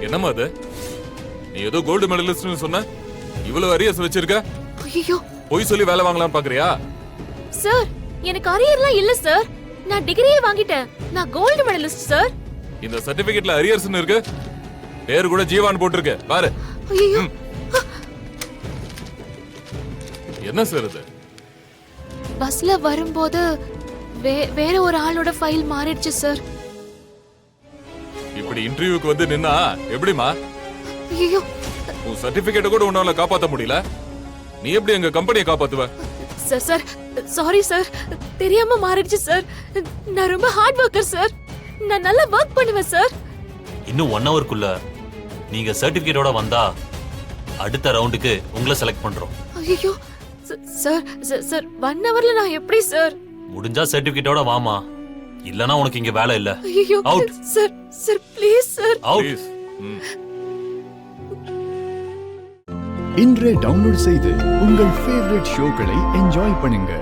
என்னம்மா அது? நீ ஏதோ கோல்டு மெடலிஸ்ட்னு சொன்ன, இவ்வளவு அரியர்ஸ் வச்சிருக்க? ஐயோ போய் சொல்லி வேலை வாங்கலாம் பாக்குறியா? சார், எனக்கு அரியர்லாம் இல்ல சார். நான் டிகிரியே வாங்கிட்டேன். நான் கோல்டு மெடலிஸ்ட் சார். இந்த சர்டிபிகேட்ல அரியர்ஸ்னு இருக்கு. பேர் கூட ஜீவான் போட்டுருக்கு பாரு. ஐயோ என்ன சார் இது? பஸ்ல வரும்போது வேற ஒரு ஆளோட ஃபைல் மாறிடுச்சு சார். இப்படி இன்டர்வியூக்கு வந்து நின்னா எப்படிமா? ஐயோ உன் சர்டிபிகேட்ட கூட உன்னால காப்பாத்த முடியல. நீ எப்படி எங்க கம்பெனியை காப்பாத்துவ? சார் சார் சாரி சார், தெரியாம மாறிடுச்சு சார். நான் ரொம்ப ஹார்ட் ஒர்க்கர் சார். நான் நல்லா வர்க் பண்ணுவேன் சார். இன்னும் 1 ஹவர்க்குள்ள நீங்க சர்டிபிகேட்டோட வந்தா அடுத்த ரவுண்டுக்கு உங்களை செலக்ட் பண்றோம். ஐயோ சார் சார் 1 ஹவர்ல நான் எப்படி சார்? முடிஞ்சா சர்டிபிகேட்டோட வாமா, இல்லனா உனக்கு இங்க வேலை இல்ல. ஐயோ out sir sir please sir. Out. Please. இன்றே டவுன்லோட் செய்து உங்கள் ஃபேவரட் ஷோக்களை என்ஜாய் பண்ணுங்க.